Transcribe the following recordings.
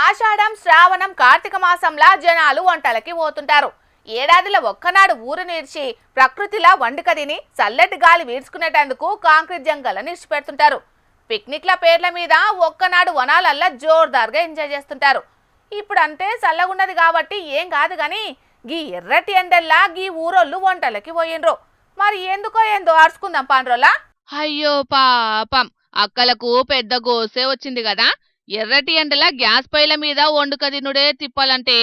ఆషాఢం శ్రావణం కార్తీక మాసంలా జనాలు వంటలకి పోతుంటారు. ఏడాదిలో ఒక్కనాడు ఊరు నీడ్చి ప్రకృతిలా వండుక తిని చల్లటి గాలి వీడ్చుకునేటందుకు కాంక్రీట్ జంగల నిడిచిపెడుతుంటారు. పిక్నిక్ల పేర్ల మీద ఒక్కనాడు వనాలల్లా జోర్దార్గా ఎంజాయ్ చేస్తుంటారు. ఇప్పుడు అంటే చల్లగున్నది కాబట్టి ఏం కాదు గాని గీ ఎర్రటి ఎండల్లా గీ ఊరోళ్ళు వంటలకి పోయిండ్రు. మరి ఎందుకో ఏందో అరుచుకుందాం పాండ్రోలా. అయ్యో పాపం, అక్కలకు పెద్ద గోసే వచ్చింది కదా. ఎర్రటి ఎండల గ్యాస్ పొయ్యిల మీద వండుక తినుడే తిప్పాలంటే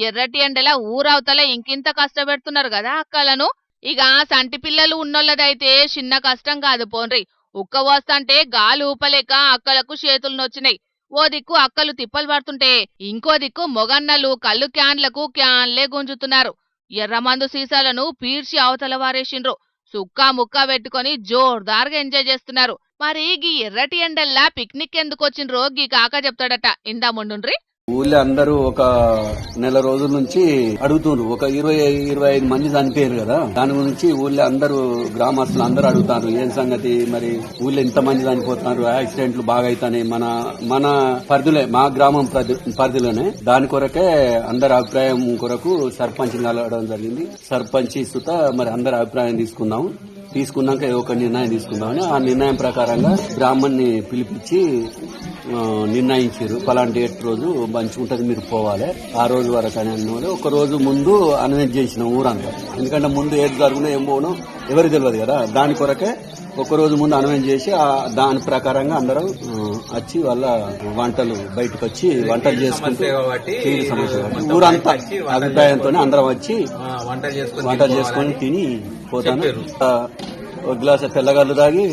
ఎర్రటి ఎండల ఊరవతల ఇంకింత కష్టపెడుతున్నారు కదా అక్కలను. ఇక సంటి పిల్లలు ఉన్నోళ్ళదైతే చిన్న కష్టం కాదు పోన్రి. ఉక్క వస్తంటే గాలి ఊపలేక అక్కలకు చేతులు నొచ్చినాయి. ఓ దిక్కు అక్కలు తిప్పలు పడుతుంటే ఇంకో దిక్కు మొగన్నలు కళ్ళు క్యాన్లకు క్యాన్లే గుంజుతున్నారు. ఎర్రమందు సీసాలను పీడ్చి అవతల వారేసిండ్రు. సుక్కా ముక్కా పెట్టుకొని జోర్దార్గా ఎంజాయ్ చేస్తున్నారు. మరి గీ ఎర్రటి ఎండల్లా పిక్నిక్ ఎందుకు వచ్చిండ్రో గీ కాక చెప్తాడట. ఇందా ముండుండ్రి. ఊళ్ళో అందరూ ఒక నెల రోజుల నుంచి అడుగుతున్నారు. ఒక 20-25 మంది చనిపోయారు కదా, దాని గురించి ఊళ్ళో అందరూ గ్రామస్తులు అందరూ అడుగుతారు, ఏం సంగతి మరి ఊళ్ళో ఎంత మంది చనిపోతున్నారు, యాక్సిడెంట్లు బాగా అవుతాయి మన పరిధిలో, మా గ్రామం పరిధిలోనే. దాని కొరకే అందరి అభిప్రాయం కొరకు సర్పంచ్ కలవడం జరిగింది. సర్పంచ్ సుత మరి అందరి అభిప్రాయం తీసుకున్నాక ఒక నిర్ణయం తీసుకుందామని ఆ నిర్ణయం ప్రకారంగా బ్రాహ్మణ్ణి పిలిపించి నిర్ణయించారు. పలాంటి డేట్ రోజు మంచిగా ఉంటది, మీరు పోవాలి ఆ రోజు వరకు అని అన్న. ఒక రోజు ముందు అనౌన్స్ చేసిన ఊరంతా, ఎందుకంటే ముందు ఏది జరుగునో ఏం పోనో ఎవరికి తెలియదు కదా. దాని కొరకే ఒక రోజు ముందు అనౌన్స్ చేసి దాని ప్రకారంగా అందరూ వచ్చి వాళ్ళ వంటలు బయటకు వచ్చి వంటలు చేసుకుంటే తీరు సమస్య ఊరంతా అభిప్రాయంతో అందరం వచ్చి వంటలు చేసుకొని తిని పోతాను. ఒక గ్లాస్ తెల్లగల్లు తాగి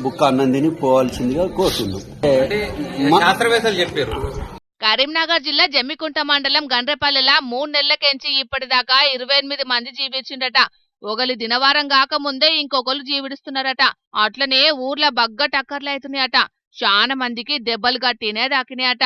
బుక్క అన్నం తిని పోవాల్సిందిగా కోరుతున్నాం. కరీంనగర్ జిల్లా జమ్మికుంట మండలం గండ్రపల్లెల 3 నెలలకెంచి ఇప్పటిదాకా 28 మంది జీవించిండట. ఒకలి దినవారం కాకముందే ఇంకొకరు జీవిడిస్తున్నారట. అట్లనే ఊర్ల బగ్గ టక్కర్లైతున్నాయట. చాలా మందికి దెబ్బలు గట్టినే దాకినాయట.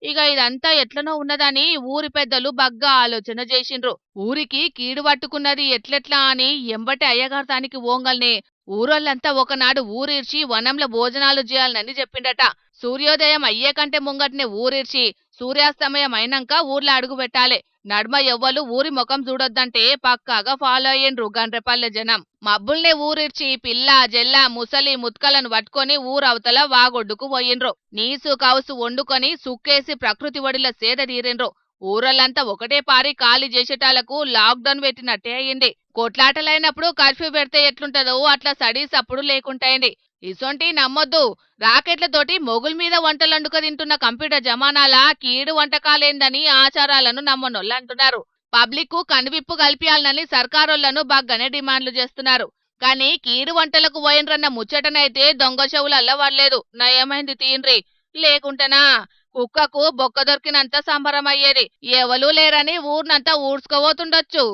ఇక ఇదంతా ఎట్లనో ఉన్నదని ఊరి పెద్దలు బగ్గా ఆలోచన చేసిండ్రు. ఊరికి కీడు పట్టుకున్నది ఎట్లెట్లా అని ఎంబటి అయ్యగార్తానికి ఓంగల్నే ఊరోళ్ళంతా ఒకనాడు ఊరిర్చి వనంలో భోజనాలు చేయాలని చెప్పిండట. సూర్యోదయం అయ్యే కంటే ముంగట్నే ఊరిర్చి సూర్యాస్తమయం అయినాక ఊర్లో అడుగు పెట్టాలి. నడుమ ఎవ్వలు ఊరి ముఖం చూడొద్దంటే పక్కాగా ఫాలో అయ్యిండ్రు గండ్రపల్లె జనం. మబ్బుల్నే ఊరిర్చి పిల్ల జెల్ల ముసలి ముత్కలను పట్టుకొని ఊరవతల వాగొడ్డుకు పోయిండ్రు. నీసు కౌసు వండుకొని సుక్కేసి ప్రకృతి ఒడిల సేద తీరిండ్రు. ఊరల్లంతా ఒకటే పారి ఖాళీ చేసేటాలకు లాక్డౌన్ పెట్టినట్టే అయ్యింది. కొట్లాటలైనప్పుడు కర్ఫ్యూ పెడితే ఎట్లుంటదో అట్లా స్టడీస్ అప్పుడు లేకుంటాయింది. ఇసొంటి నమ్మొద్దు. రాకెట్లతోటి మొగుల మీద వంటలండుక తింటున్న కంప్యూటర్ జమానాలా కీడు వంటకాలేందని ఆచారాలను నమ్మనోళ్ళు అంటున్నారు. పబ్లిక్ కు కనువిప్పు కల్పియాలనని సర్కారోళ్లను బాగానే డిమాండ్లు చేస్తున్నారు. కానీ కీడు వంటలకు పోయినరన్న ముచ్చటనైతే దొంగ చెవులు అల్లవడలేదు. నయమైంది తీన్రి. లేకుంటనా కుక్కకు బొక్క దొరికినంత సంబరమయ్యేది. ఎవలూ లేరని ఊర్నంతా ఊడ్చుకోబోతుండొచ్చు.